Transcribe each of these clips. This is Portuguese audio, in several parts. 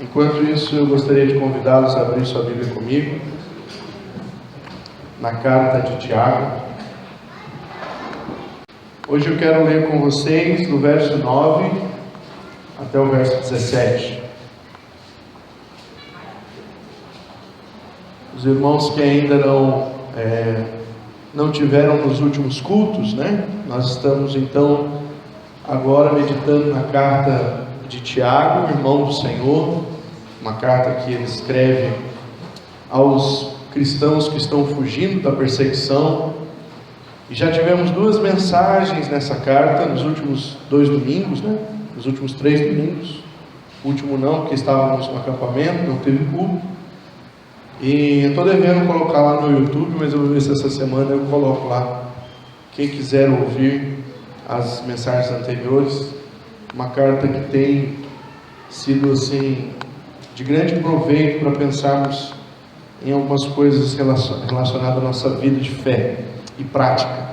Enquanto isso, eu gostaria de convidá-los a abrir sua Bíblia comigo, na carta de Tiago. Hoje eu quero ler com vocês do verso 9 até o verso 17. Os irmãos que ainda não tiveram nos últimos cultos, Nós estamos então agora meditando na carta de Tiago, irmão do Senhor, uma carta que ele escreve aos cristãos que estão fugindo da perseguição. E já tivemos duas mensagens nessa carta nos últimos 2 domingos, nos últimos 3 domingos. O último não, porque estávamos no acampamento, não teve culto. E eu estou devendo colocar lá no YouTube, mas eu vou ver se essa semana eu coloco lá. Quem quiser ouvir as mensagens anteriores, uma carta que tem sido assim de grande proveito para pensarmos em algumas coisas relacionadas à nossa vida de fé e prática.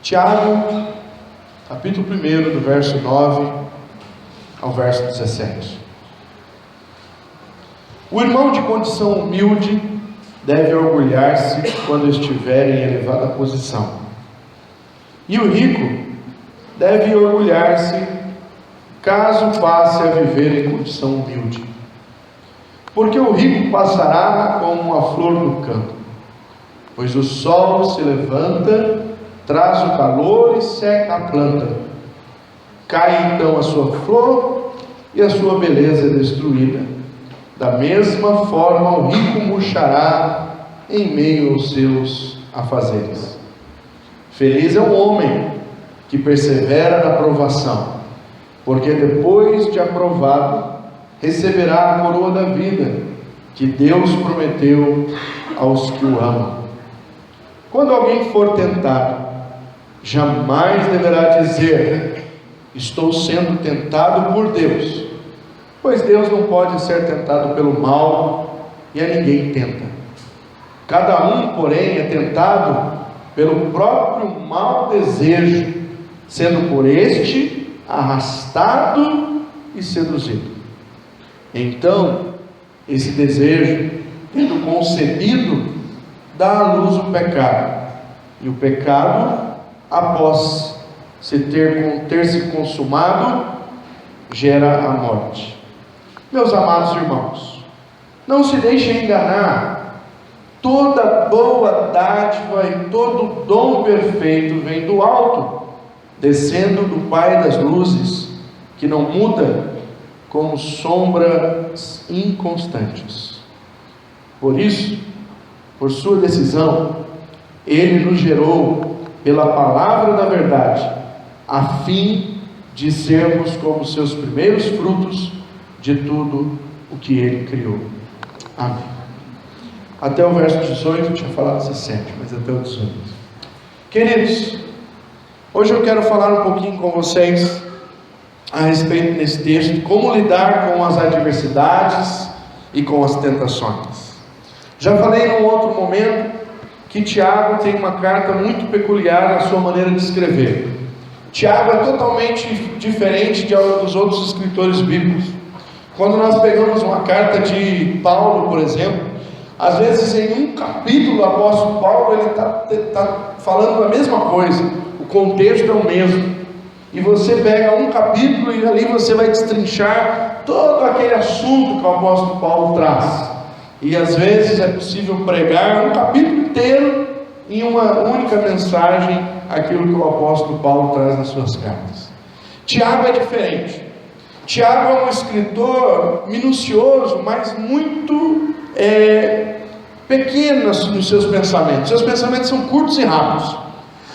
Tiago, capítulo 1, do verso 9 ao verso 17. O irmão de condição humilde deve orgulhar-se quando estiver em elevada posição, e o rico deve orgulhar-se caso passe a viver em condição humilde, porque o rico passará como a flor do campo, pois o sol se levanta, traz o calor e seca a planta. Cai então a sua flor e a sua beleza é destruída. Da mesma forma o rico murchará em meio aos seus afazeres. Feliz é o homem que persevera na provação, porque depois de aprovado receberá a coroa da vida que Deus prometeu aos que o amam. Quando alguém for tentado, jamais deverá dizer: estou sendo tentado por Deus, pois Deus não pode ser tentado pelo mal, e a ninguém tenta. Cada um, porém, é tentado pelo próprio mau desejo, sendo por este arrastado e seduzido. Então, esse desejo, tendo concebido, dá à luz o pecado, e o pecado, após ter se consumado, gera a morte. Meus amados irmãos, não se deixem enganar. Toda boa dádiva e todo dom perfeito vem do alto, descendo do Pai das luzes, que não muda, como sombras inconstantes. Por isso, por sua decisão, Ele nos gerou pela palavra da verdade, a fim de sermos como seus primeiros frutos de tudo o que Ele criou. Amém. Até o verso 18, eu tinha falado 17, mas até o 18. Queridos, hoje eu quero falar um pouquinho com vocês a respeito desse texto, como lidar com as adversidades e com as tentações. Já falei num outro momento que Tiago tem uma carta muito peculiar na sua maneira de escrever. Tiago é totalmente diferente dos outros escritores bíblicos. Quando nós pegamos uma carta de Paulo, por exemplo, às vezes em um capítulo o apóstolo Paulo ele está falando a mesma coisa, o contexto é o mesmo. E você pega um capítulo e ali você vai destrinchar todo aquele assunto que o apóstolo Paulo traz. E às vezes é possível pregar um capítulo inteiro em uma única mensagem, aquilo que o apóstolo Paulo traz nas suas cartas. Tiago é diferente. Tiago é um escritor minucioso, mas muito pequeno nos seus pensamentos. Seus pensamentos são curtos e rápidos.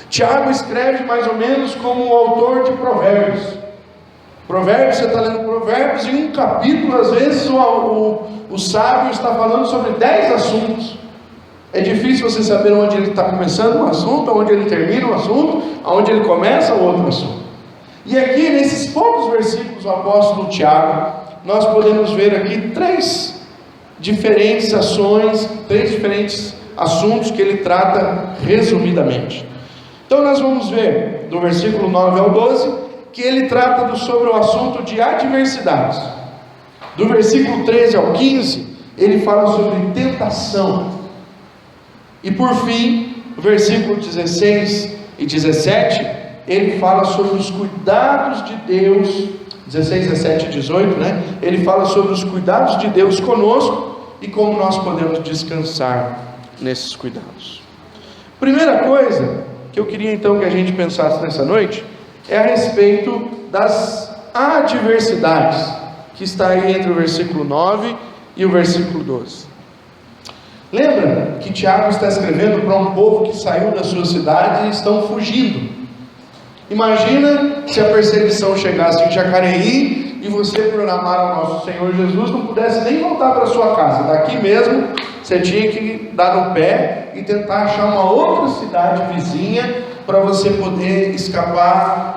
Tiago escreve mais ou menos como o autor de Provérbios. Provérbios, você está lendo Provérbios, em um capítulo, às vezes o sábio está falando sobre 10 assuntos. É difícil você saber onde ele está começando um assunto, onde ele termina um assunto, onde ele começa o outro assunto. E aqui, nesses poucos versículos do apóstolo Tiago, nós podemos ver aqui 3 diferentes ações, 3 diferentes assuntos que ele trata resumidamente. Então nós vamos ver, do versículo 9 ao 12, que ele trata sobre o assunto de adversidades. Do versículo 13 ao 15, ele fala sobre tentação. E por fim, o versículo 16 e 17, ele fala sobre os cuidados de Deus. 16, 17 e 18, né? Ele fala sobre os cuidados de Deus conosco e como nós podemos descansar nesses cuidados. Primeira coisa que eu queria então que a gente pensasse nessa noite é a respeito das adversidades, que está aí entre o versículo 9 e o versículo 12. Lembra que Tiago está escrevendo para um povo que saiu da sua cidade e estão fugindo. Imagina se a perseguição chegasse em Jacareí e você, por amar ao nosso Senhor Jesus, não pudesse nem voltar para a sua casa. Daqui mesmo, você tinha que dar no pé e tentar achar uma outra cidade vizinha para você poder escapar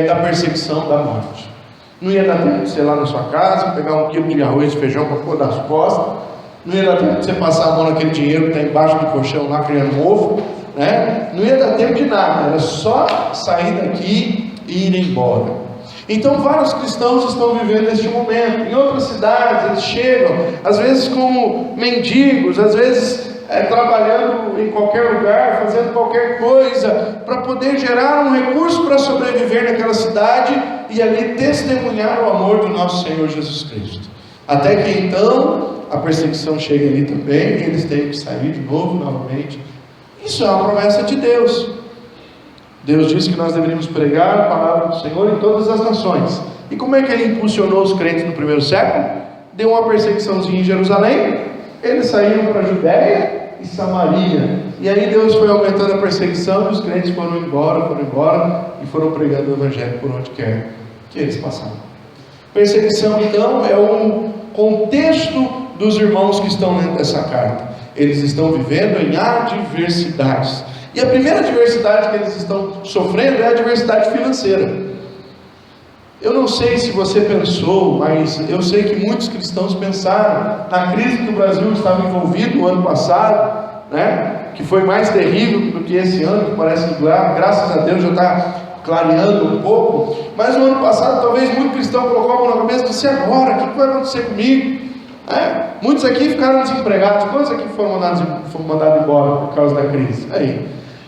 da perseguição, da morte. Não ia dar tempo de você ir lá na sua casa, pegar um quilo de arroz e feijão para pôr nas costas. Não ia dar tempo de você passar a mão naquele dinheiro que está embaixo do colchão lá criando mofo, né? Não ia dar tempo de nada, era só sair daqui e ir embora. Então vários cristãos estão vivendo neste momento. Em outras cidades eles chegam, às vezes como mendigos, às vezes trabalhando em qualquer lugar, fazendo qualquer coisa, para poder gerar um recurso para sobreviver naquela cidade e ali testemunhar o amor do nosso Senhor Jesus Cristo. Até que então a perseguição chega ali também, e eles têm que sair de novo, novamente. Isso é uma promessa de Deus. Deus disse que nós deveríamos pregar a palavra do Senhor em todas as nações. E como é que Ele impulsionou os crentes no primeiro século? Deu uma perseguiçãozinha em Jerusalém, eles saíram para a Judéia e Samaria, e aí Deus foi aumentando a perseguição, e os crentes foram embora, e foram pregando o Evangelho por onde quer que eles passaram. Perseguição, então, é um contexto dos irmãos que estão lendo essa carta. Eles estão vivendo em adversidades, e a primeira adversidade que eles estão sofrendo é a adversidade financeira. Eu não sei se você pensou, mas eu sei que muitos cristãos pensaram na crise que o Brasil estava envolvido no ano passado, né? Que foi mais terrível do que esse ano, que parece que graças a Deus já está clareando um pouco. Mas no ano passado talvez muito cristão colocou a mão na cabeça e disse: agora, o que vai acontecer comigo? Muitos aqui ficaram desempregados. Quantos aqui foram mandados embora por causa da crise?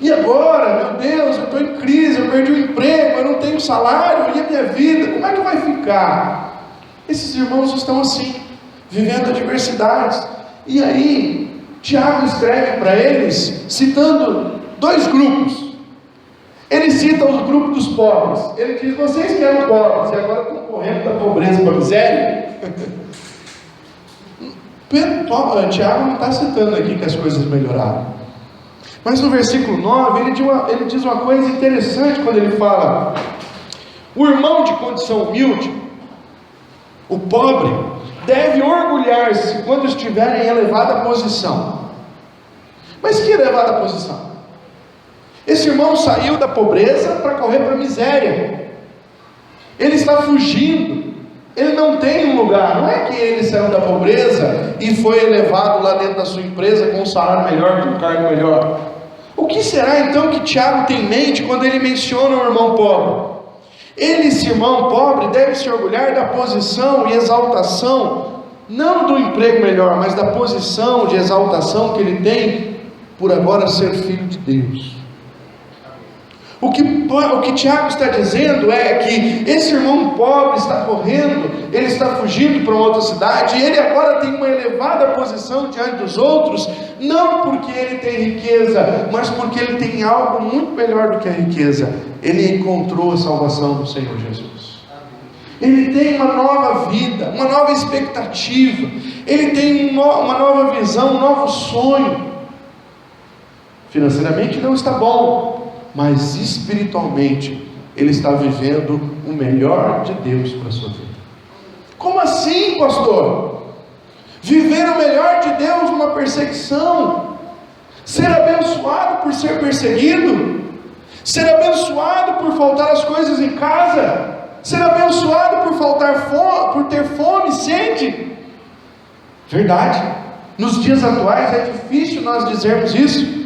E agora, meu Deus, eu estou em crise, eu perdi o emprego, eu não tenho salário, e a minha vida, como é que vai ficar? Esses irmãos estão assim, vivendo adversidades. E aí, Tiago escreve para eles, citando dois grupos. Ele cita o grupo dos pobres. Ele diz: vocês que eram pobres e agora estão correndo da pobreza para a miséria. Tiago não está citando aqui que as coisas melhoraram. Mas no versículo 9, ele diz uma coisa interessante quando ele fala: o irmão de condição humilde, o pobre, deve orgulhar-se quando estiver em elevada posição. Mas que elevada posição? Esse irmão saiu da pobreza para correr para a miséria. Ele está fugindo. Ele não tem um lugar. Não é que ele saiu da pobreza e foi elevado lá dentro da sua empresa com um salário melhor, com um cargo melhor. O que será então que Tiago tem em mente quando ele menciona o irmão pobre? Esse irmão pobre deve se orgulhar da posição e exaltação, não do emprego melhor, mas da posição de exaltação que ele tem por agora ser filho de Deus. O que Tiago está dizendo é que esse irmão pobre está correndo, ele está fugindo para uma outra cidade, e ele agora tem uma elevada posição diante dos outros, não porque ele tem riqueza, mas porque ele tem algo muito melhor do que a riqueza. Ele encontrou a salvação do Senhor Jesus. Ele tem uma nova vida, uma nova expectativa, ele tem uma nova visão, um novo sonho. Financeiramente não está bom, mas espiritualmente ele está vivendo o melhor de Deus para a sua vida. Como assim, pastor? Viver o melhor de Deus numa perseguição? Ser abençoado por ser perseguido? Ser abençoado por faltar as coisas em casa? Ser abençoado por ter fome, sede? Verdade. Nos dias atuais é difícil nós dizermos isso,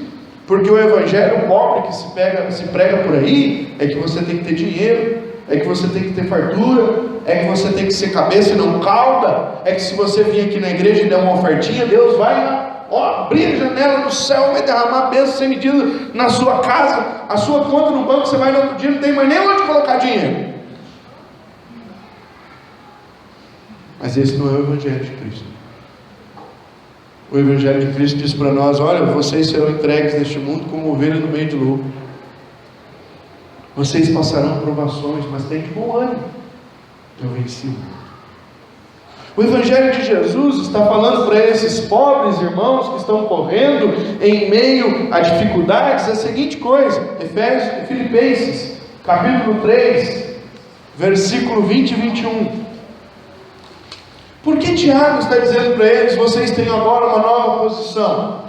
porque o evangelho pobre que se prega por aí é que você tem que ter dinheiro, é que você tem que ter fartura, é que você tem que ser cabeça e não cauda, é que se você vir aqui na igreja e der uma ofertinha, Deus vai abrir a janela do céu, vai derramar bênção sem medida na sua casa, a sua conta no banco, você vai no outro dia, não tem mais nem onde colocar dinheiro. Mas esse não é o Evangelho de Cristo. O Evangelho de Cristo diz para nós: olha, vocês serão entregues neste mundo como ovelhas no meio de lobo. Vocês passarão provações, mas tem de bom ânimo. Eu venci. O Evangelho de Jesus está falando para esses pobres irmãos que estão correndo em meio a dificuldades a seguinte coisa: Filipenses, capítulo 3, versículo 20 e 21. Por que Tiago está dizendo para eles: vocês têm agora uma nova posição?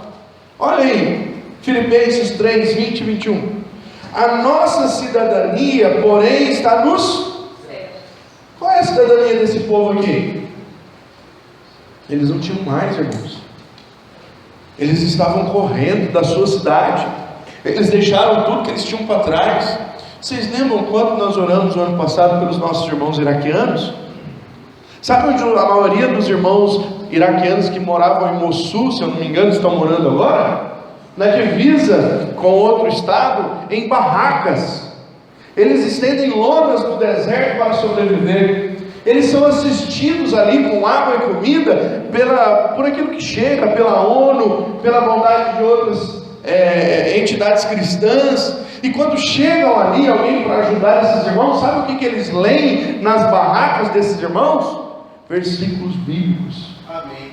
Olha aí, Filipenses 3, 20 e 21. A nossa cidadania, porém, está nos... Qual é a cidadania desse povo aqui? Eles não tinham mais, irmãos. Eles estavam correndo da sua cidade. Eles deixaram tudo que eles tinham para trás. Vocês lembram quando nós oramos no ano passado pelos nossos irmãos iraquianos? Sabe onde a maioria dos irmãos iraquianos que moravam em Mossul, se eu não me engano, estão morando agora? Na divisa com outro estado, em barracas. Eles estendem lonas no deserto para sobreviver. Eles são assistidos ali com água e comida por aquilo que chega, pela ONU, pela bondade de outras entidades cristãs. E quando chegam ali alguém para ajudar esses irmãos, sabe o que eles leem nas barracas desses irmãos? Versículos bíblicos. Amém.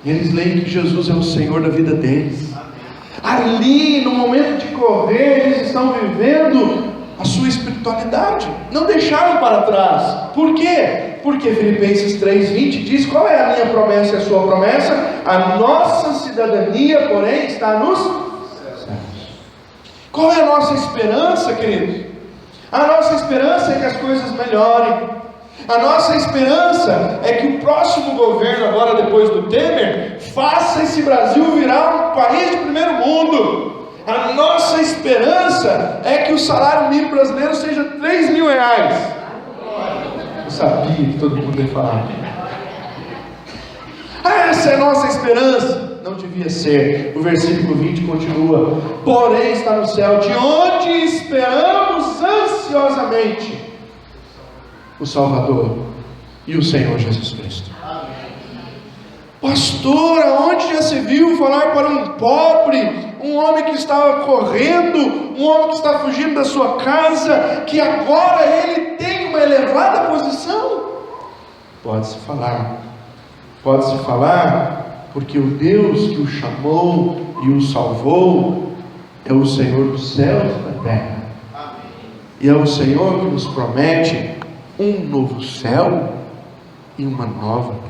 Eles leem que Jesus é o Senhor da vida deles. Amém. Ali, no momento de correr, eles estão vivendo a sua espiritualidade. Não deixaram para trás. Por quê? Porque Filipenses 3:20 diz: qual é a minha promessa e a sua promessa? A nossa cidadania, porém, está nos céus. Qual é a nossa esperança, queridos? A nossa esperança é que as coisas melhorem. A nossa esperança é que o próximo governo, agora depois do Temer, faça esse Brasil virar um país de primeiro mundo. A nossa esperança é que o salário mínimo brasileiro seja R$3.000. Eu sabia que todo mundo ia falar. Essa é a nossa esperança. Não devia ser. O versículo 20 continua: porém está no céu, de onde esperamos ansiosamente o Salvador e o Senhor Jesus Cristo. Pastor, aonde já se viu falar para um pobre, um homem que estava correndo, um homem que está fugindo da sua casa, que agora ele tem uma elevada posição? Pode-se falar, porque o Deus que o chamou e o salvou é o Senhor dos céus e da terra. E é o Senhor que nos promete um novo céu e uma nova terra.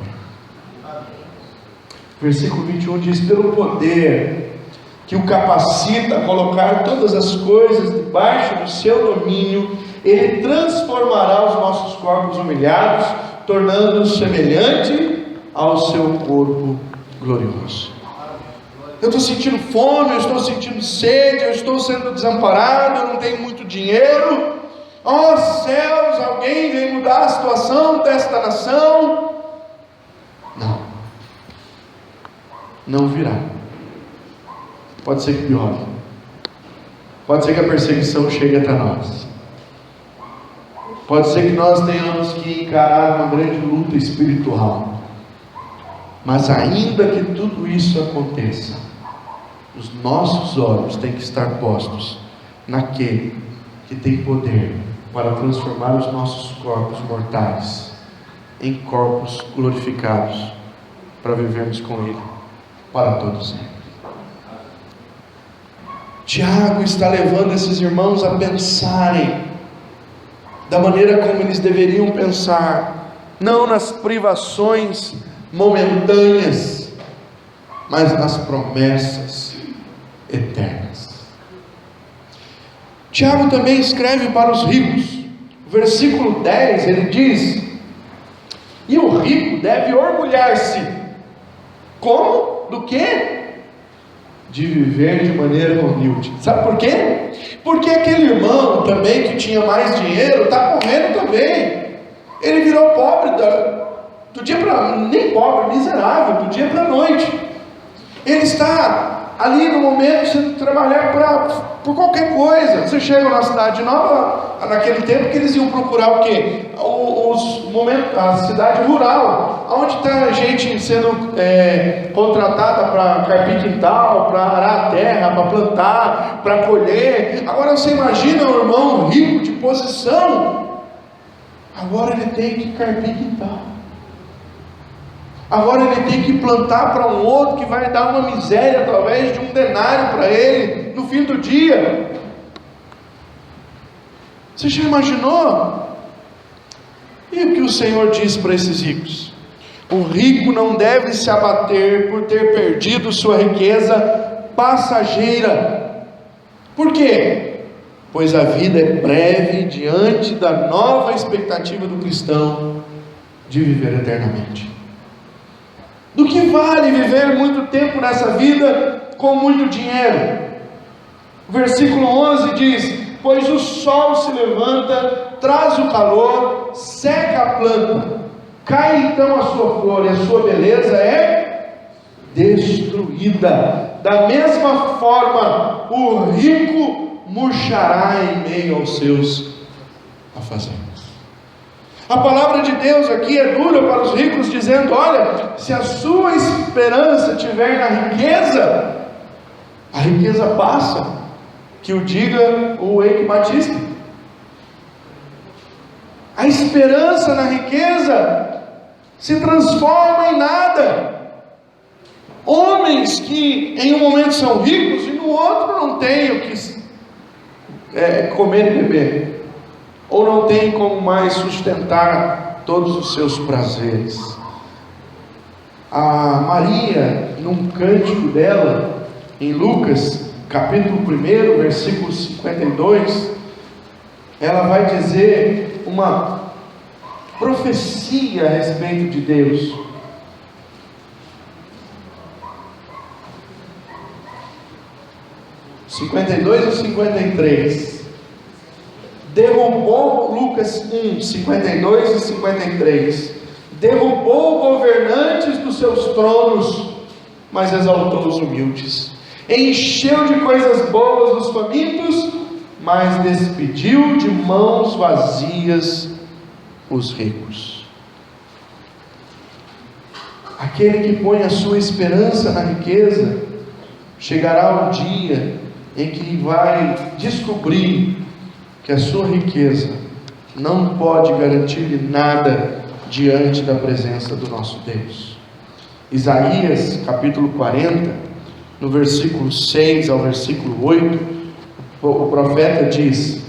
Versículo 21 diz: pelo poder que o capacita a colocar todas as coisas debaixo do seu domínio, ele transformará os nossos corpos humilhados, tornando-os semelhante ao seu corpo glorioso. Eu estou sentindo fome, eu estou sentindo sede, eu estou sendo desamparado, eu não tenho muito dinheiro. Ó céus, alguém vem mudar a situação desta nação? Não virá. Pode ser que piore. Pode ser que a perseguição chegue até nós. Pode ser que nós tenhamos que encarar uma grande luta espiritual. Mas ainda que tudo isso aconteça, os nossos olhos têm que estar postos naquele que tem poder para transformar os nossos corpos mortais em corpos glorificados, para vivermos com Ele para todos sempre. Tiago está levando esses irmãos a pensarem da maneira como eles deveriam pensar, não nas privações momentâneas, mas nas promessas eternas. Tiago também escreve para os ricos. Versículo 10, ele diz: e o rico deve orgulhar-se. Como? Do quê? De viver de maneira humilde. Sabe por quê? Porque aquele irmão também que tinha mais dinheiro está correndo também. Ele virou pobre do dia para... nem pobre, miserável, do dia para a noite. Ele está ali no momento de você trabalhar por qualquer coisa. Você chega na cidade nova, naquele tempo que eles iam procurar o quê? A cidade rural, onde está gente sendo contratada para carpir quintal, para arar a terra, para plantar, para colher. Agora você imagina um irmão rico de posição, agora ele tem que carpir quintal. Agora ele tem que plantar para um outro que vai dar uma miséria através de um denário para ele no fim do dia. Você já imaginou? E o que o Senhor diz para esses ricos? O rico não deve se abater por ter perdido sua riqueza passageira. Por quê? Pois a vida é breve diante da nova expectativa do cristão de viver eternamente. Do que vale viver muito tempo nessa vida com muito dinheiro? O versículo 11 diz: pois o sol se levanta, traz o calor, seca a planta, cai então a sua flor e a sua beleza é destruída. Da mesma forma, o rico murchará em meio aos seus afazeres. A palavra de Deus aqui é dura para os ricos, dizendo: olha, se a sua esperança estiver na riqueza, a riqueza passa. Que o diga o Eike Batista. A esperança na riqueza se transforma em nada. Homens que em um momento são ricos e no outro não têm o que comer e beber, ou não tem como mais sustentar todos os seus prazeres. A Maria, num cântico dela, em Lucas, capítulo 1, versículo 52, ela vai dizer uma profecia a respeito de Deus. (52 e 53) derrubou, Lucas 1, 52 e 53, derrubou governantes dos seus tronos, mas exaltou os humildes, encheu de coisas boas os famintos, mas despediu de mãos vazias os ricos. Aquele que põe a sua esperança na riqueza, chegará um dia em que vai descobrir que a sua riqueza não pode garantir-lhe nada diante da presença do nosso Deus. Isaías capítulo 40, no versículo 6 ao versículo 8, o profeta diz: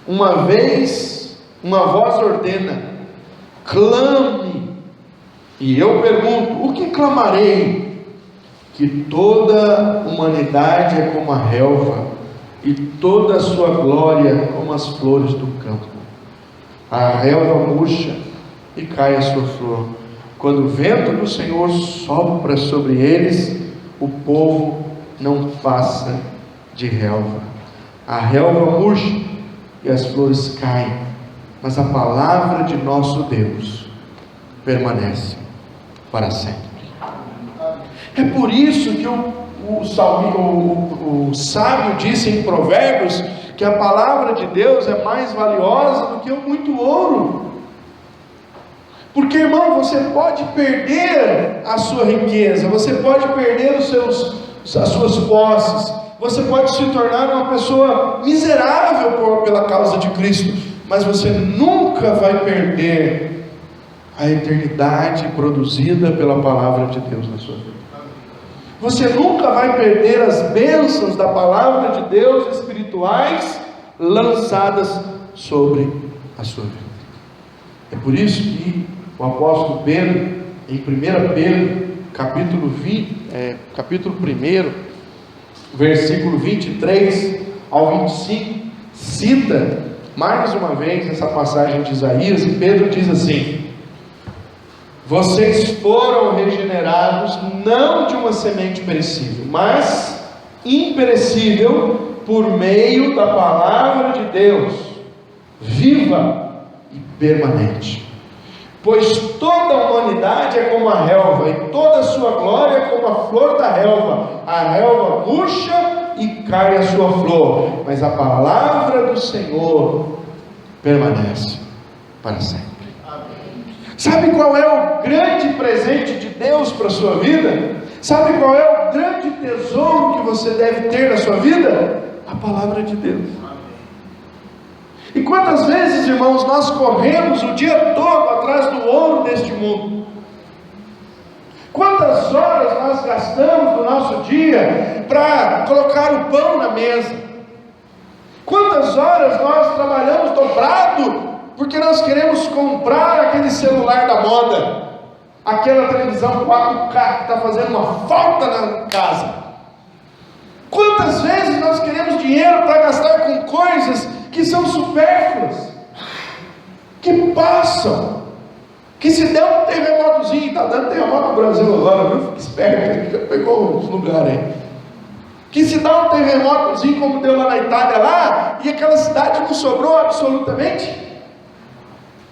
uma vez uma voz ordena, clame, e eu pergunto, o que clamarei? Que toda a humanidade é como a relva, e toda a sua glória como as flores do campo. A relva murcha e cai a sua flor. Quando o vento do Senhor sopra sobre eles, o povo não passa de relva. A relva murcha e as flores caem, mas a palavra de nosso Deus permanece para sempre. É por isso que o sábio disse em Provérbios que a palavra de Deus é mais valiosa do que o muito ouro. Porque, irmão, você pode perder a sua riqueza, você pode perder as suas posses, você pode se tornar uma pessoa miserável pela causa de Cristo, mas você nunca vai perder a eternidade produzida pela palavra de Deus na sua vida. Você nunca vai perder as bênçãos da palavra de Deus espirituais lançadas sobre a sua vida. É por isso que o apóstolo Pedro, em 1 Pedro, capítulo 1, versículo 23 ao 25, cita mais uma vez essa passagem de Isaías, e Pedro diz assim: vocês foram regenerados não de uma semente perecível, mas imperecível, por meio da palavra de Deus, viva e permanente, pois toda a humanidade é como a relva, e toda a sua glória é como a flor da relva. A relva murcha e cai a sua flor, mas a palavra do Senhor permanece para sempre. Sabe qual é o grande presente de Deus para a sua vida? Sabe qual é o grande tesouro que você deve ter na sua vida? A palavra de Deus. E quantas vezes, irmãos, nós corremos o dia todo atrás do ouro deste mundo? Quantas horas nós gastamos no nosso dia para colocar o pão na mesa? Quantas horas nós trabalhamos dobrado porque nós queremos comprar aquele celular da moda, aquela televisão 4K que está fazendo uma falta na casa? Quantas vezes nós queremos dinheiro para gastar com coisas que são supérfluas, que passam, que se der um terremotozinho, está dando terremoto no Brasil agora, viu? Fica esperto, já pegou uns lugares aí, que se dá um terremotozinho como deu lá na Itália lá, e aquela cidade não sobrou absolutamente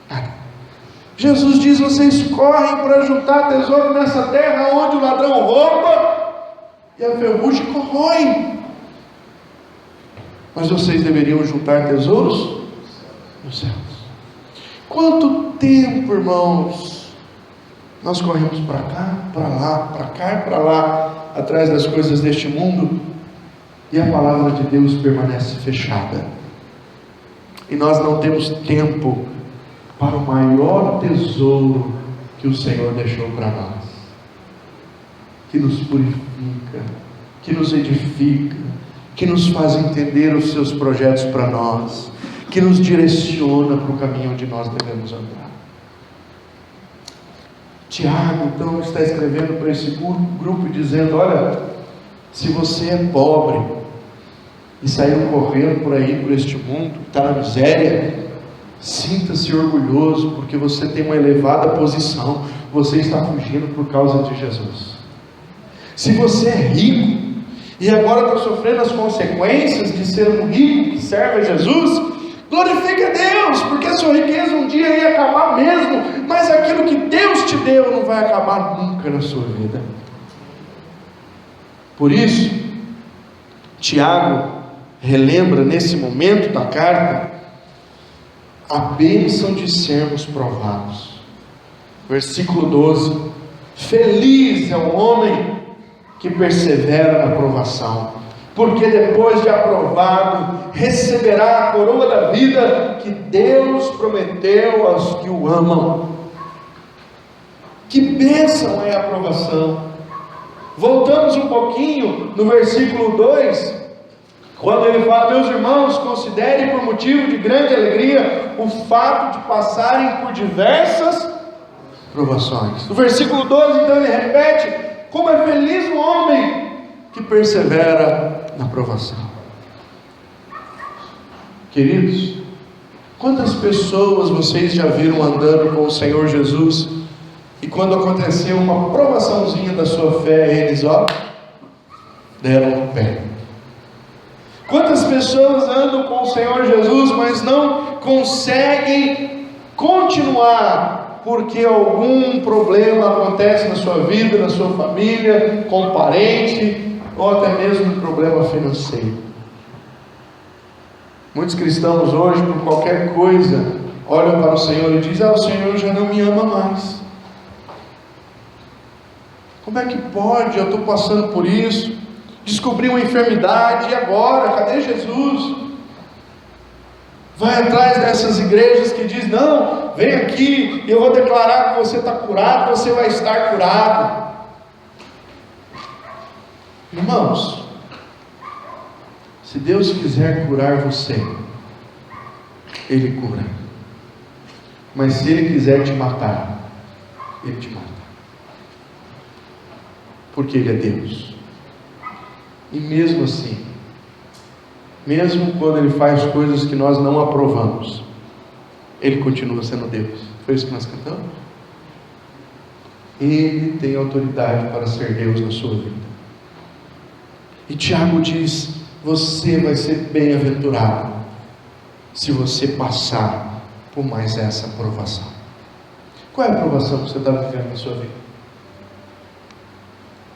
nada. Jesus diz: vocês correm para juntar tesouro nessa terra onde o ladrão rouba e a ferrugem corrói, mas vocês deveriam juntar tesouros nos céus. Quanto tempo, irmãos, nós corremos para cá, para lá, para cá e para lá, atrás das coisas deste mundo, e a palavra de Deus permanece fechada, e nós não temos tempo para o maior tesouro que o Senhor deixou para nós, que nos purifica, que nos edifica, que nos faz entender os seus projetos para nós, que nos direciona para o caminho onde nós devemos andar. Tiago, então, está escrevendo para esse grupo dizendo: olha, se você é pobre e saiu correndo por aí, por este mundo, está na miséria, sinta-se orgulhoso, porque você tem uma elevada posição, você está fugindo por causa de Jesus. Se você é rico e agora está sofrendo as consequências de ser um rico que serve a Jesus, glorifique a Deus, porque a sua riqueza um dia ia acabar mesmo, mas aquilo que Deus te deu não vai acabar nunca na sua vida. Por isso, Tiago relembra nesse momento da carta a bênção de sermos provados. Versículo 12: feliz é o homem que persevera na provação, porque depois de aprovado, receberá a coroa da vida que Deus prometeu aos que o amam. Que bênção é a aprovação! Voltamos um pouquinho no versículo 2, quando ele fala: meus irmãos, considerem por motivo de grande alegria o fato de passarem por diversas provações. No versículo 12, então, ele repete: como é feliz o homem que persevera na provação. Queridos, quantas pessoas vocês já viram andando com o Senhor Jesus, e quando aconteceu uma provaçãozinha da sua fé, eles, deram o pé? Quantas pessoas andam com o Senhor Jesus, mas não conseguem continuar, porque algum problema acontece na sua vida, na sua família, com um parente, ou até mesmo um problema financeiro. Muitos cristãos hoje, por qualquer coisa, olham para o Senhor e dizem: o Senhor já não me ama mais. Como é que pode? Eu estou passando por isso, descobri uma enfermidade, e agora? Cadê Jesus? Vai atrás dessas igrejas que diz: não, vem aqui, eu vou declarar que você está curado, você vai estar curado. Irmãos, se Deus quiser curar você, Ele cura. Mas se Ele quiser te matar, Ele te mata. Porque Ele é Deus. E mesmo assim, mesmo quando Ele faz coisas que nós não aprovamos, Ele continua sendo Deus. Foi isso que nós cantamos? Ele tem autoridade para ser Deus na sua vida. E Tiago diz: você vai ser bem-aventurado se você passar por mais essa provação. Qual é a provação que você está vivendo na sua vida?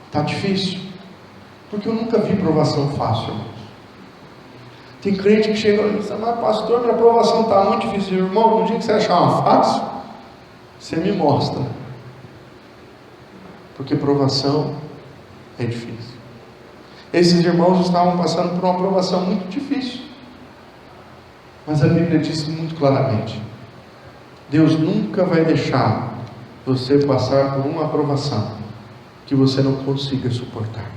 Está difícil? Porque eu nunca vi provação fácil, irmãos. Tem crente que chega e diz: mas pastor, minha provação está muito difícil. Irmão, no dia que você achar uma fácil, você me mostra. Porque provação é difícil. Esses irmãos estavam passando por uma provação muito difícil. Mas a Bíblia diz muito claramente: Deus nunca vai deixar você passar por uma provação que você não consiga suportar.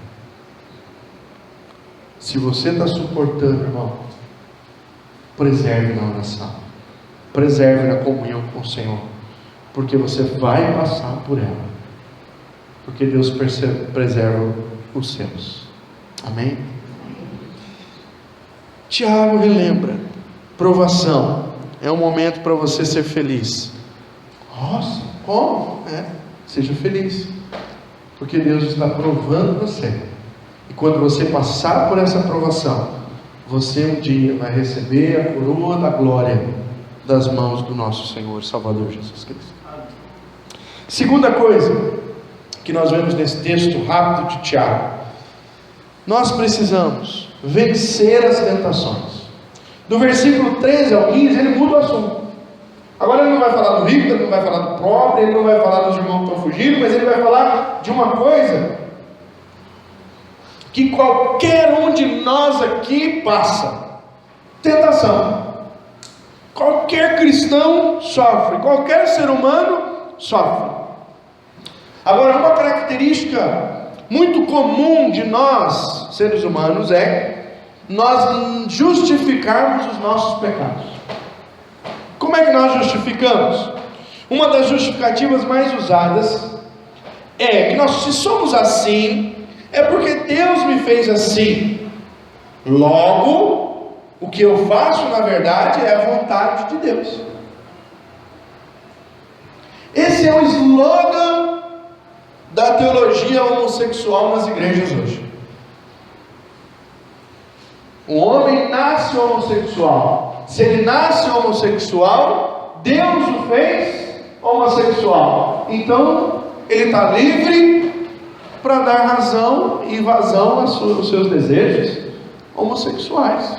Se você está suportando, irmão, preserve na oração, preserve na comunhão com o Senhor, porque você vai passar por ela, porque Deus preserva os seus. Amém? Tiago relembra: provação é um momento para você ser feliz. Nossa, como? Seja feliz, porque Deus está provando você. E quando você passar por essa provação, você um dia vai receber a coroa da glória das mãos do nosso Senhor e Salvador Jesus Cristo. Segunda coisa que nós vemos nesse texto rápido de Tiago: nós precisamos vencer as tentações. Do versículo 13 ao 15, ele muda o assunto. Agora ele não vai falar do rico, ele não vai falar do pobre, ele não vai falar dos irmãos que estão fugindo, mas ele vai falar de uma coisa que qualquer um de nós aqui passa: tentação. Qualquer cristão sofre, qualquer ser humano sofre. Agora, uma característica muito comum de nós, seres humanos, é nós justificarmos os nossos pecados. Como é que nós justificamos? Uma das justificativas mais usadas é que nós, se somos assim, é porque Deus me fez assim. Logo, o que eu faço na verdade é a vontade de Deus. Esse é o slogan da teologia homossexual nas igrejas hoje. O homem nasce homossexual. Se ele nasce homossexual, Deus o fez homossexual. Então, ele está livre para dar razão e vazão aos seus desejos homossexuais.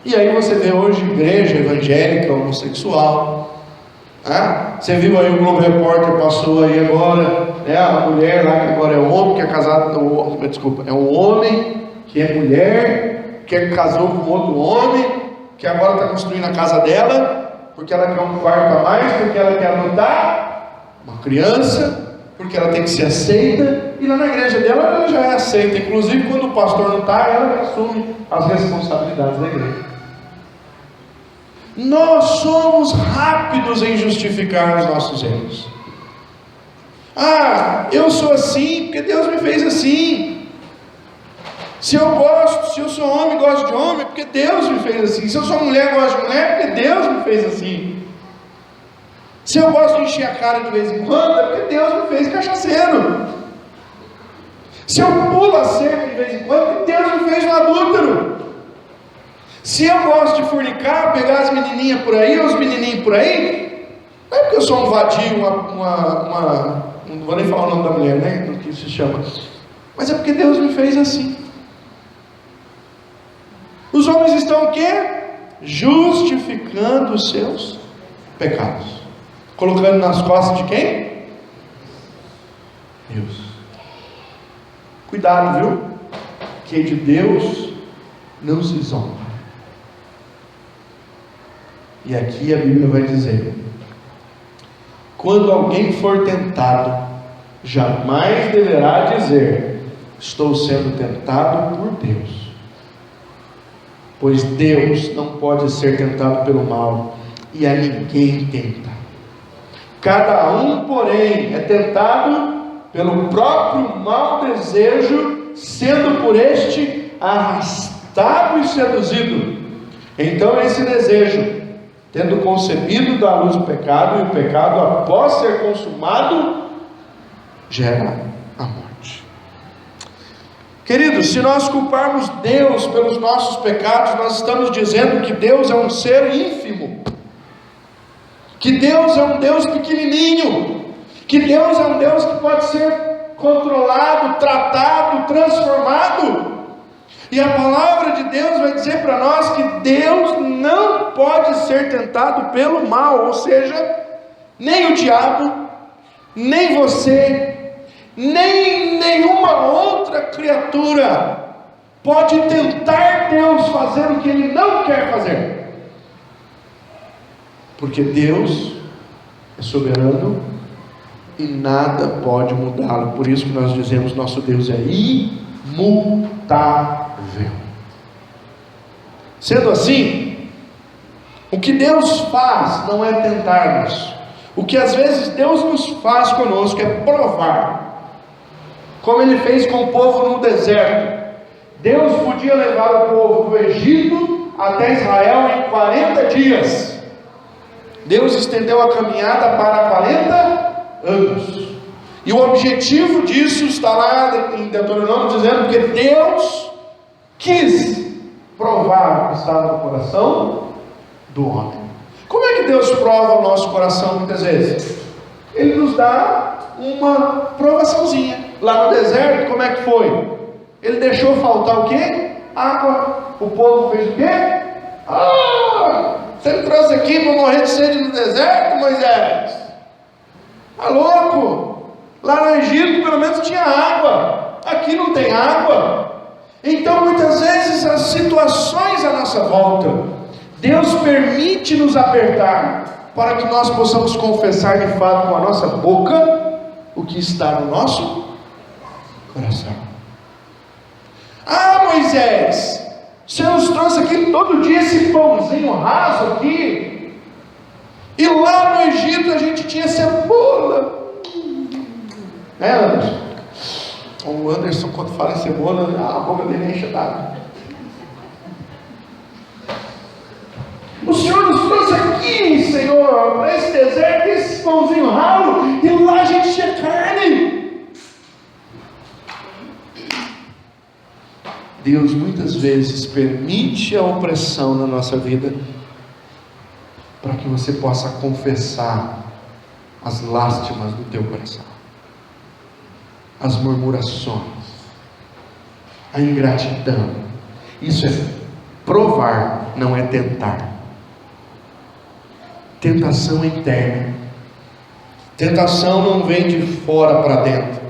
E aí você vê hoje igreja evangélica homossexual. Você viu aí o Globo Repórter passou aí agora, a mulher lá que agora é homem, que é casado, é um homem que é mulher, que casou com outro homem, que agora está construindo a casa dela, porque ela quer um quarto a mais, porque ela quer adotar uma criança, porque ela tem que ser aceita, e lá na igreja dela ela já é aceita. Inclusive quando o pastor não está, ela que assume as responsabilidades da igreja. Nós somos rápidos em justificar os nossos erros. Eu sou assim porque Deus me fez assim. Se eu sou homem, gosto de homem, porque Deus me fez assim. Se eu sou mulher, gosto de mulher, porque Deus me fez assim. Se eu gosto de encher a cara de vez em quando, é porque Deus me fez cachaceiro. Se eu pulo a cerca de vez em quando, é porque Deus me fez um adúltero. Se eu gosto de fornicar, pegar as menininhas por aí, os menininhos por aí, não é porque eu sou um vadio, não vou nem falar o nome da mulher, né, do que se chama, mas é porque Deus me fez assim. Os homens estão o quê? Justificando os seus pecados, colocando nas costas de quem? Deus. Cuidado, viu? Que de Deus não se zomba. E aqui a Bíblia vai dizer: quando alguém for tentado, jamais deverá dizer: estou sendo tentado por Deus. Pois Deus não pode ser tentado pelo mal, e a ninguém tenta. Cada um, porém, é tentado pelo próprio mau desejo, sendo por este arrastado e seduzido. Então esse desejo, tendo concebido, dá à luz o pecado, e o pecado, após ser consumado, gera a morte. Queridos, se nós culparmos Deus pelos nossos pecados, nós estamos dizendo que Deus é um ser ínfimo. que Deus é um Deus pequenininho, que Deus é um Deus que pode ser controlado, tratado, transformado. E a palavra de Deus vai dizer para nós que Deus não pode ser tentado pelo mal, ou seja, nem o diabo, nem você, nem nenhuma outra criatura pode tentar Deus fazer o que Ele não quer fazer, porque Deus é soberano e nada pode mudá-lo. Por isso que nós dizemos: nosso Deus é imutável. Sendo assim, o que Deus faz não é tentar-nos. O que às vezes Deus nos faz conosco é provar, como Ele fez com o povo no deserto. Deus podia levar o povo do Egito até Israel em 40 dias. Deus estendeu a caminhada para 40 anos. E o objetivo disso está lá em Deuteronômio, dizendo que Deus quis provar o que estava no coração do homem. Como é que Deus prova o nosso coração muitas vezes? Ele nos dá uma provaçãozinha. Lá no deserto, como é que foi? Ele deixou faltar o quê? Água. O povo fez o quê? Você me trouxe aqui para morrer de sede no deserto, Moisés? Tá louco? Lá no Egito pelo menos tinha água, aqui não tem água. Então muitas vezes as situações à nossa volta, Deus permite nos apertar, para que nós possamos confessar de fato com a nossa boca o que está no nosso coração. Moisés, o Senhor nos trouxe aqui todo dia esse pãozinho raso aqui, e lá no Egito a gente tinha cebola. Anderson? O Anderson, quando fala em cebola, a boca dele enche d'água. O Senhor nos trouxe aqui, Senhor, para esse deserto, esse pãozinho ralo, e lá a gente tinha carne. Deus muitas vezes permite a opressão na nossa vida, para que você possa confessar as lástimas do teu coração, as murmurações, a ingratidão. Isso é provar, não é tentar. Tentação é interna. Tentação não vem de fora para dentro.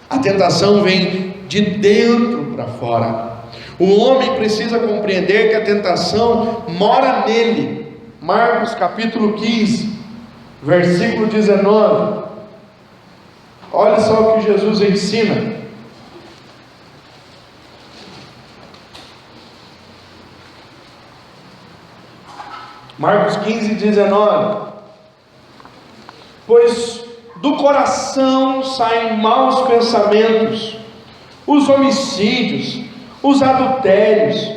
A tentação vem de dentro para fora. O homem precisa compreender que a tentação mora nele. Marcos capítulo 15, versículo 19. Olha só o que Jesus ensina. Marcos 15, 19. Pois do coração saem maus pensamentos, os homicídios, os adultérios,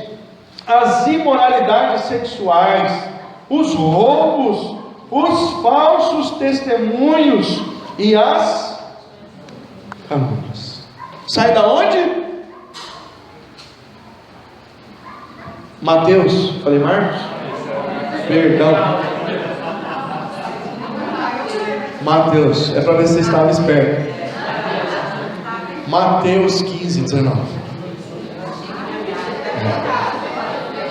as imoralidades sexuais, os roubos, os falsos testemunhos e as calúnias. Sai da onde? Mateus. Falei Marcos? Perdão. Mateus. É para ver se você estava esperto. Mateus 15, 19.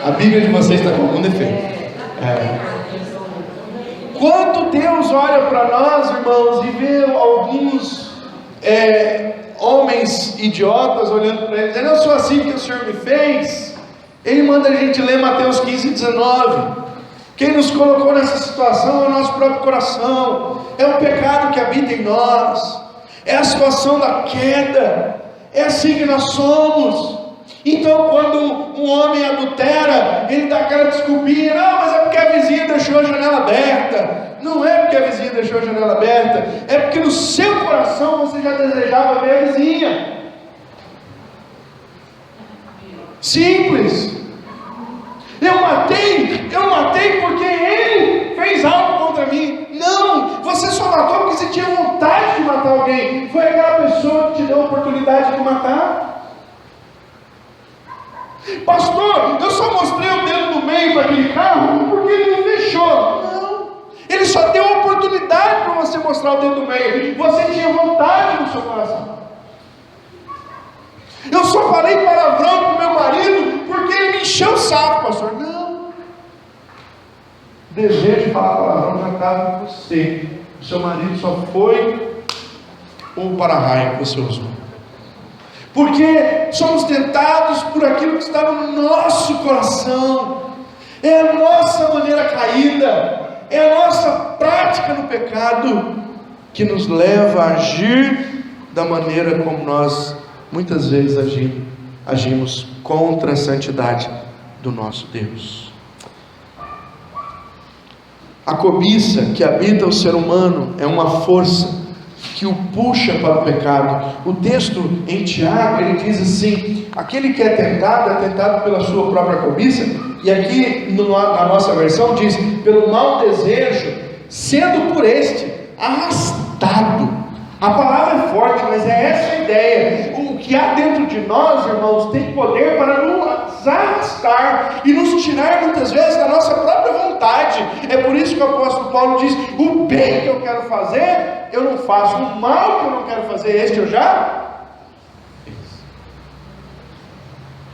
A Bíblia de vocês está com algum defeito. Quando Deus olha para nós, irmãos, e vê alguns homens idiotas olhando para ele, dizendo: eu sou assim que o Senhor me fez, Ele manda a gente ler Mateus 15, 19. Quem nos colocou nessa situação é o nosso próprio coração, é o pecado que habita em nós, é a situação da queda, é assim que nós somos. Então quando um homem adultera, ele dá aquela desculpinha: não, mas é porque a vizinha deixou a janela aberta. Não é porque a vizinha deixou a janela aberta, é porque no seu coração você já desejava ver a vizinha. Simples. Eu matei porque ele fez algo contra mim. Não, você só matou porque você tinha vontade de matar alguém. Foi aquela pessoa que te deu a oportunidade de matar. Pastor, eu só mostrei o dedo no meio para aquele carro porque ele me fechou. Não, Ele só deu a oportunidade para você mostrar o dedo do meio. Você tinha vontade no seu coração. Eu só falei palavrão com meu marido porque ele me encheu o saco, pastor. Não. O desejo de falar palavrão já estava em você. O seu marido só foi um para-raio que você usou. Porque somos tentados por aquilo que está no nosso coração. É a nossa maneira caída, é a nossa prática no pecado que nos leva a agir da maneira como nós muitas vezes agimos contra a santidade do nosso Deus. A cobiça que habita o ser humano é uma força que o puxa para o pecado. O texto em Tiago, ele diz assim: aquele que é tentado pela sua própria cobiça, e aqui na nossa versão diz, pelo mau desejo, sendo por este arrastado. A palavra é forte, mas é essa a ideia. O que há dentro de nós, irmãos, tem poder para nos arrastar e nos tirar muitas vezes da nossa própria vontade. É por isso que o apóstolo Paulo diz: o bem que eu quero fazer, eu não faço; o mal que eu não quero fazer, este eu já fiz.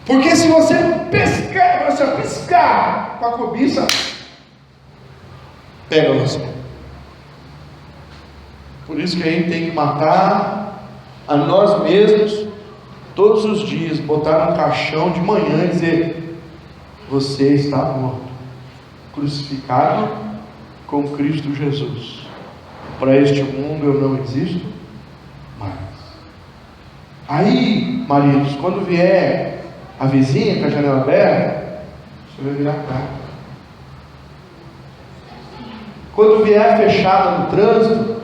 Porque se você piscar com a cobiça, pega você. Por isso que a gente tem que matar a nós mesmos todos os dias, botar um caixão de manhã e dizer: você está morto, crucificado com Cristo Jesus. Para este mundo eu não existo mais. Aí, maridos, quando vier a vizinha com a janela aberta, você vai virar a cara. Quando vier fechada no trânsito,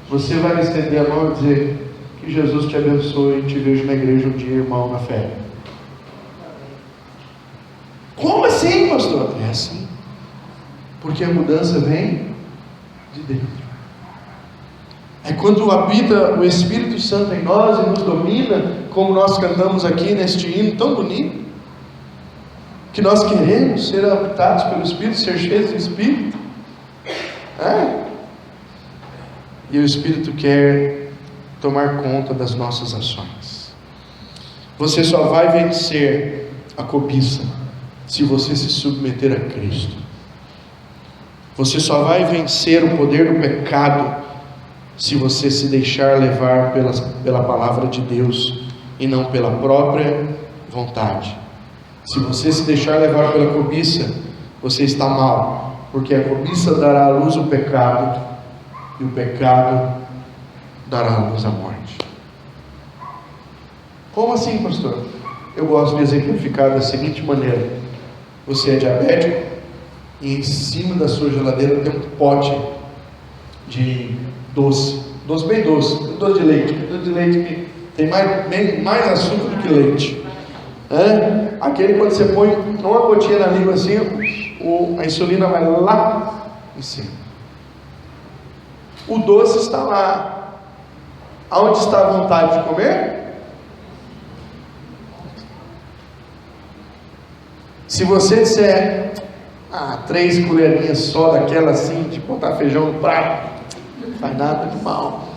você vai me estender a mão e dizer: que Jesus te abençoe e te vejo na igreja um dia, irmão, na fé. Como assim, pastor? É assim, porque a mudança vem de dentro. É quando habita o Espírito Santo em nós e nos domina, como nós cantamos aqui neste hino tão bonito, que nós queremos ser habitados pelo Espírito, ser cheios do Espírito. E o Espírito quer tomar conta das nossas ações. Você só vai vencer a cobiça se você se submeter a Cristo. Você só vai vencer o poder do pecado se você se deixar levar pela palavra de Deus e não pela própria vontade. Se você se deixar levar pela cobiça, você está mal, porque a cobiça dará à luz o pecado, e o pecado dará à luz a morte. Como assim, pastor? Eu gosto de exemplificar da seguinte maneira: você é diabético e em cima da sua geladeira tem um pote de doce bem doce, doce de leite que tem mais açúcar do que leite. Aquele, quando você põe uma gotinha na língua assim, a insulina vai lá em cima. O doce está lá. Aonde está a vontade de comer? Se você disser 3 colherinhas só daquela assim, de botar feijão no prato, não faz nada de mal.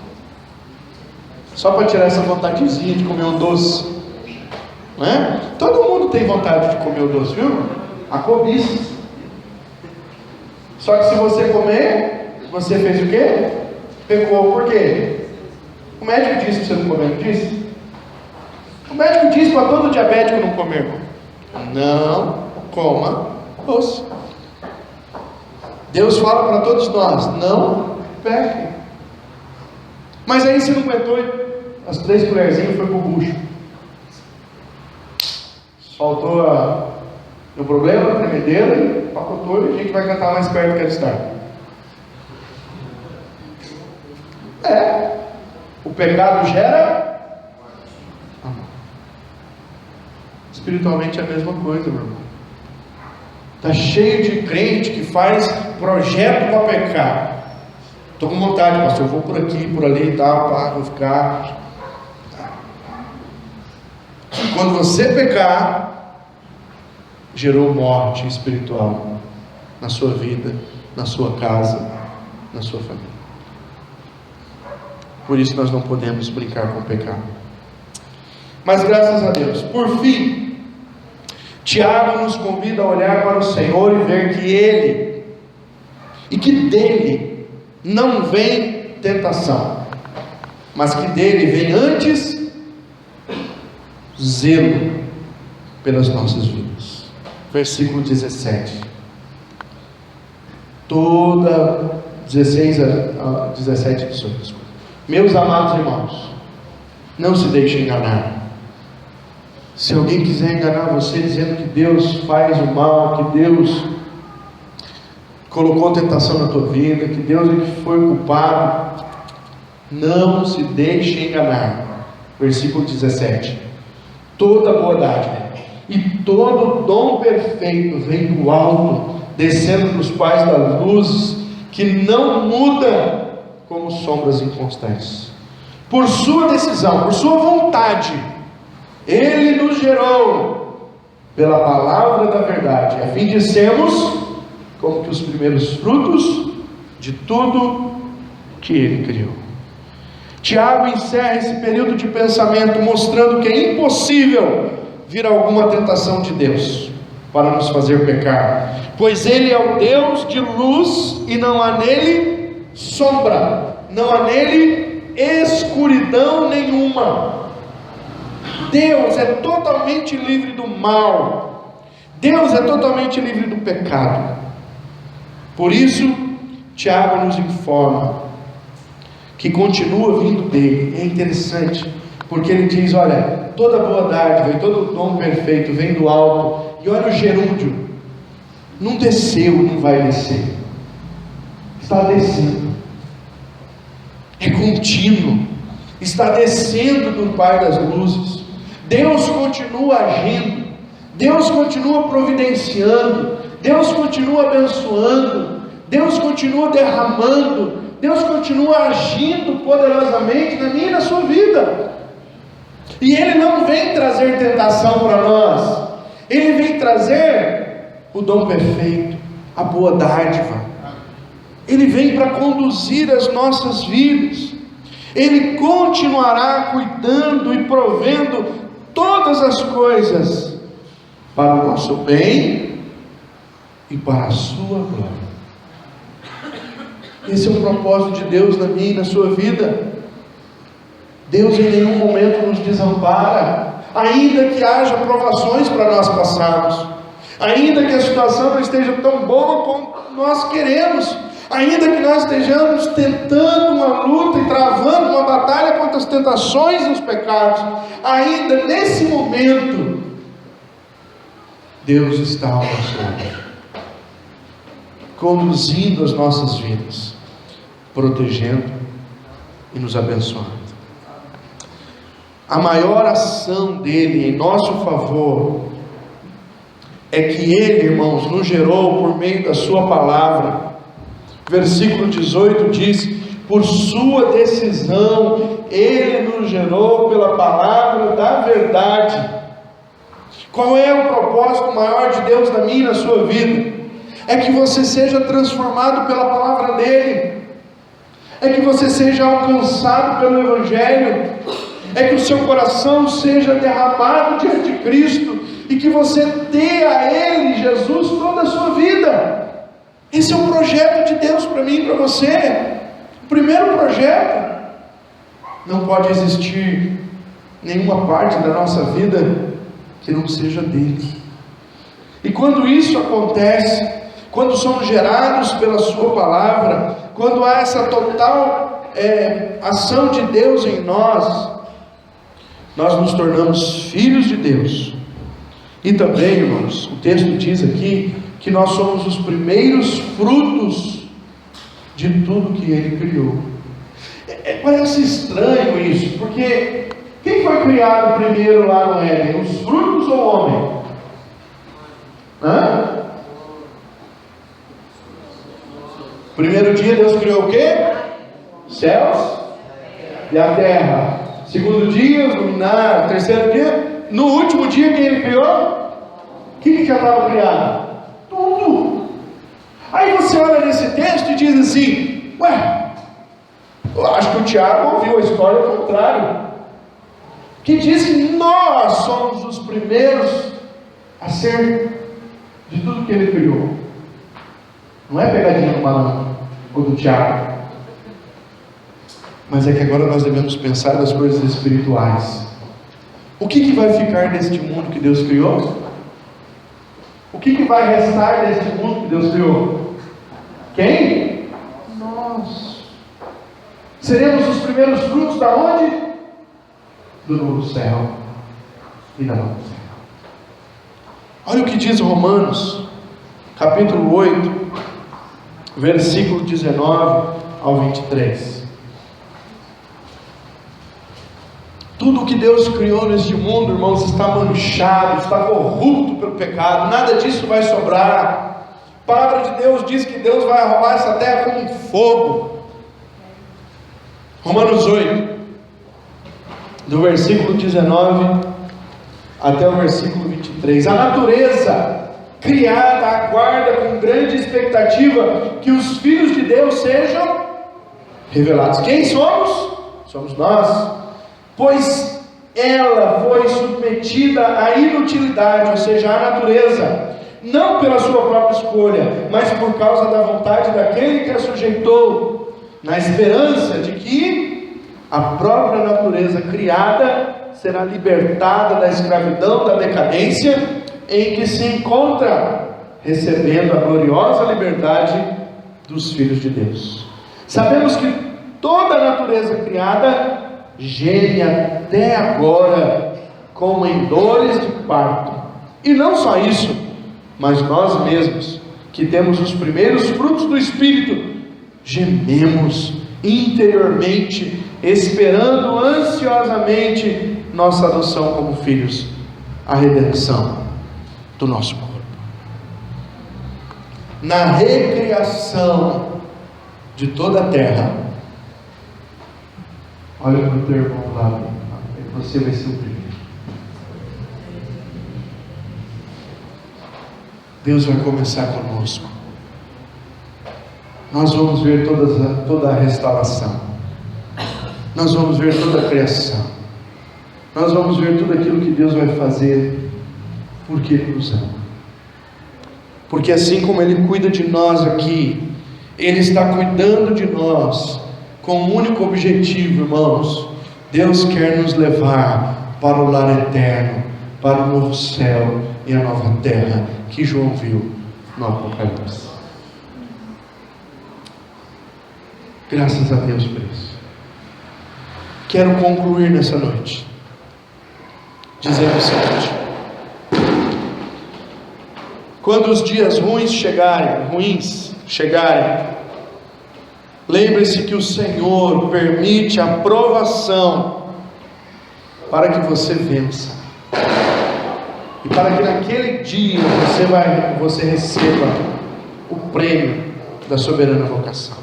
Só para tirar essa vontadezinha de comer um doce, não é? Todo mundo tem vontade de comer o doce, viu? A cobiça. Só que se você comer, você fez o quê? Pecou. Por quê? O médico disse para você não comer, não disse? O médico disse para todo diabético não comer: não coma doce. Deus fala para todos nós: não pequem. Mas aí você não aguentou e as 3 colherzinhas foi para o bucho. Soltou o problema, a tremedeira, pacotou, e a gente vai cantar mais perto que ela está. O pecado gera amor. Espiritualmente é a mesma coisa, meu irmão. Está cheio de crente que faz projeto para pecar. Estou com vontade, pastor, eu vou por aqui, por ali e tal, vou ficar. Quando você pecar, gerou morte espiritual na sua vida, na sua casa, na sua família. Por isso nós não podemos brincar com o pecado. Mas graças a Deus, por fim, Tiago nos convida a olhar para o Senhor e ver que Ele, e que dele não vem tentação, mas que dele vem antes zelo pelas nossas vidas. Versículo 17. Toda 16 a 17, 18. Meus amados irmãos, não se deixem enganar. Se alguém quiser enganar você dizendo que Deus faz o mal, que Deus colocou tentação na tua vida, que Deus é que foi o culpado, não se deixe enganar. Versículo 17. Toda boa dádiva e todo dom perfeito vem do alto, descendo dos pais das luzes, que não muda como sombras inconstantes. Por sua decisão, por sua vontade, Ele nos gerou pela palavra da verdade, a fim de sermos como que os primeiros frutos de tudo que Ele criou. Tiago encerra esse período de pensamento mostrando que é impossível vir alguma tentação de Deus para nos fazer pecar, pois Ele é o Deus de luz e não há nele sombra, não há nele escuridão nenhuma. Deus é totalmente livre do mal, Deus é totalmente livre do pecado. Por isso, Tiago nos informa que continua vindo dele. É interessante, porque ele diz: olha, toda boa dádiva e todo dom perfeito vem do alto. E olha o gerúndio, não desceu, não vai descer, está descendo, é contínuo, está descendo do Pai das luzes. Deus continua agindo, Deus continua providenciando, Deus continua abençoando, Deus continua derramando, Deus continua agindo poderosamente na minha e na sua vida. E Ele não vem trazer tentação para nós, Ele vem trazer o dom perfeito, a boa dádiva. Ele vem para conduzir as nossas vidas. Ele continuará cuidando e provendo todas as coisas para o nosso bem e para a sua glória. Esse é o propósito de Deus na minha e na sua vida. Deus em nenhum momento nos desampara, ainda que haja provações para nós passarmos, ainda que a situação não esteja tão boa como nós queremos, ainda que nós estejamos tentando uma luta e travando uma batalha contra as tentações e os pecados, ainda nesse momento Deus está ao nosso lado, conduzindo as nossas vidas, protegendo e nos abençoando. A maior ação dele em nosso favor é que Ele, irmãos, nos gerou por meio da sua palavra. Versículo 18 diz: por sua decisão Ele nos gerou pela palavra da verdade. Qual é o propósito maior de Deus na minha e na sua vida? É que você seja transformado pela palavra dEle, é que você seja alcançado pelo Evangelho, é que o seu coração seja derramado diante de Cristo, e que você dê a Ele, Jesus, toda a sua vida. Esse é o projeto de Deus para mim e para você. O primeiro projeto. Não pode existir nenhuma parte da nossa vida que não seja dele. E quando isso acontece, quando somos gerados pela sua palavra, quando há essa total ação de Deus em nós nos tornamos filhos de Deus. E também, irmãos, o texto diz aqui que nós somos os primeiros frutos de tudo que Ele criou. Parece estranho isso, porque quem foi criado primeiro lá no Éden? Os frutos ou o homem? Primeiro dia Deus criou o quê? Céus e a terra. Segundo dia, os luminares. Terceiro dia, no último dia quem Ele criou? O que já estava criado? Tudo. Aí você olha nesse texto e diz assim: Ué, eu acho que o Tiago ouviu a história ao contrário, que diz que nós somos os primeiros a ser de tudo que ele criou. Não é pegadinha do malandro ou do Tiago, mas é que agora nós devemos pensar nas coisas espirituais. O que vai ficar deste mundo que Deus criou? O que vai restar deste mundo que Deus criou? Quem? Nós. Seremos os primeiros frutos da onde? Do novo céu e da nova terra. Olha o que diz Romanos, capítulo 8, versículo 19 ao 23. Tudo que Deus criou neste mundo, irmãos, está manchado, está corrupto pelo pecado. Nada disso vai sobrar. A palavra de Deus diz que Deus vai arrumar essa terra como um fogo. Romanos 8, do versículo 19 até o versículo 23. A natureza criada aguarda com grande expectativa que os filhos de Deus sejam revelados. Quem somos? Somos nós. Pois ela foi submetida à inutilidade, ou seja, à natureza, não pela sua própria escolha, mas por causa da vontade daquele que a sujeitou, na esperança de que a própria natureza criada será libertada da escravidão, da decadência em que se encontra, recebendo a gloriosa liberdade dos filhos de Deus. Sabemos que toda a natureza criada geme até agora, como em dores de parto. E não só isso, mas nós mesmos, que temos os primeiros frutos do Espírito, gememos interiormente, esperando ansiosamente nossa adoção como filhos, a redenção do nosso corpo. Na recriação de toda a terra, olha para o teu irmão lá, você vai ser o primeiro. Deus vai começar conosco. Nós vamos ver toda a restauração. Nós vamos ver toda a criação. Nós vamos ver tudo aquilo que Deus vai fazer, porque Ele nos ama. Porque assim como Ele cuida de nós aqui, Ele está cuidando de nós com um único objetivo, irmãos. Deus quer nos levar para o lar eterno, para o novo céu e a nova terra que João viu no Apocalipse. Graças a Deus por isso. Quero concluir nessa noite dizendo o seguinte: quando os dias ruins chegarem, lembre-se que o Senhor permite a provação para que você vença, e para que naquele dia você receba o prêmio da soberana vocação.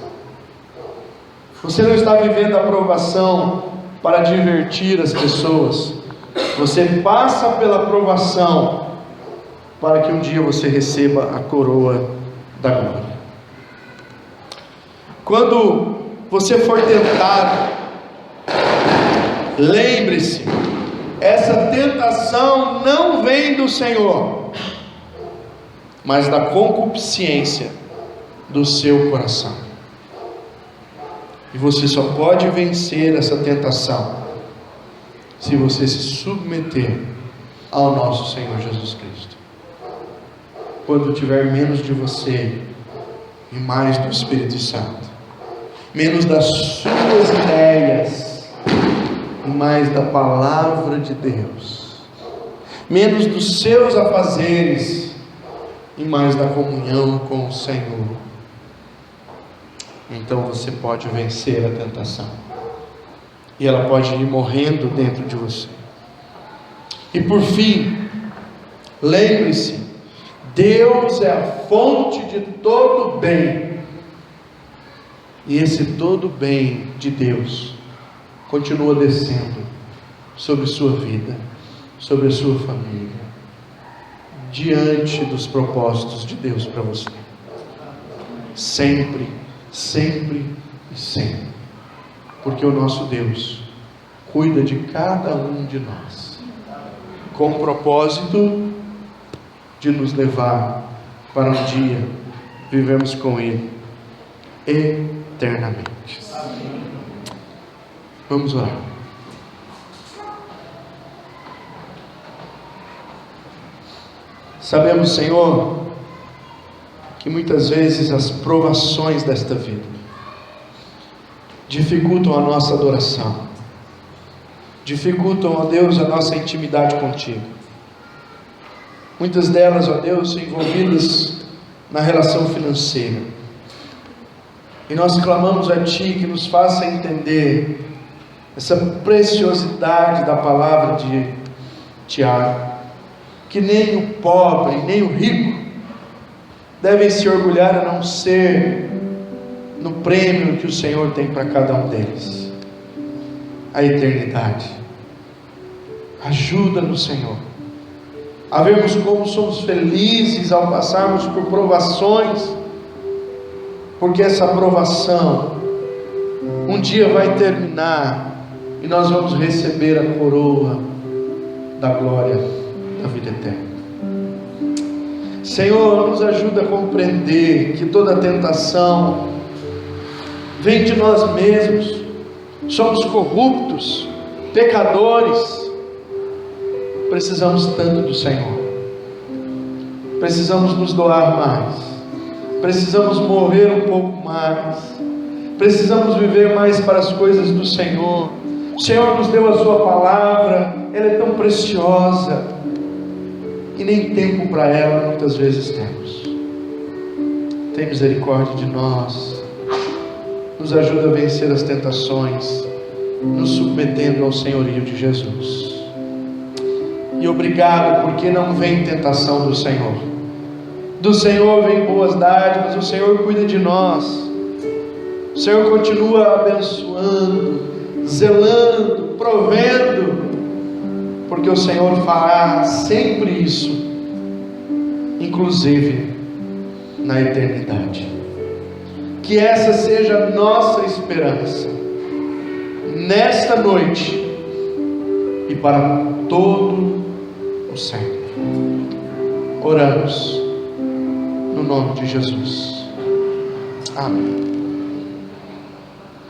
Você não está vivendo a provação para divertir as pessoas. Você passa pela provação para que um dia você receba a coroa da glória. Quando você for tentado, lembre-se, essa tentação não vem do Senhor, mas da concupiscência do seu coração. E você só pode vencer essa tentação se você se submeter ao nosso Senhor Jesus Cristo. Quando tiver menos de você e mais do Espírito Santo, menos das suas ideias e mais da palavra de Deus, menos dos seus afazeres e mais da comunhão com o Senhor, então você pode vencer a tentação, e ela pode ir morrendo dentro de você. E por fim, lembre-se, Deus é a fonte de todo bem, e esse todo bem de Deus continua descendo sobre sua vida, sobre a sua família, diante dos propósitos de Deus para você, sempre, sempre e sempre, porque o nosso Deus cuida de cada um de nós, com o propósito de nos levar para um dia vivemos com Ele eternamente. Vamos lá. Sabemos, Senhor, que muitas vezes as provações desta vida dificultam a nossa adoração, dificultam, ó Deus, a nossa intimidade contigo. Muitas delas, ó Deus, envolvidas na relação financeira. E nós clamamos a Ti que nos faça entender essa preciosidade da palavra de Tiago, que nem o pobre, nem o rico devem se orgulhar a não ser no prêmio que o Senhor tem para cada um deles, a eternidade. Ajuda-nos, Senhor, a vermos como somos felizes ao passarmos por provações, porque essa provação um dia vai terminar e nós vamos receber a coroa da glória da vida eterna. Senhor, nos ajuda a compreender que toda tentação vem de nós mesmos. Somos corruptos, pecadores, precisamos tanto do Senhor, precisamos nos doar mais, precisamos morrer um pouco mais, precisamos viver mais para as coisas do Senhor. O Senhor nos deu a sua palavra, ela é tão preciosa, e nem tempo para ela muitas vezes temos. Tem misericórdia de nós, nos ajuda a vencer as tentações, nos submetendo ao senhorio de Jesus. E obrigado, porque não vem tentação do Senhor. Do Senhor vem boas dádivas, o Senhor cuida de nós, o Senhor continua abençoando, zelando, provendo, porque o Senhor fará sempre isso, inclusive na eternidade. Que essa seja a nossa esperança, nesta noite e para todo o sempre. Oramos no nome de Jesus. Amém.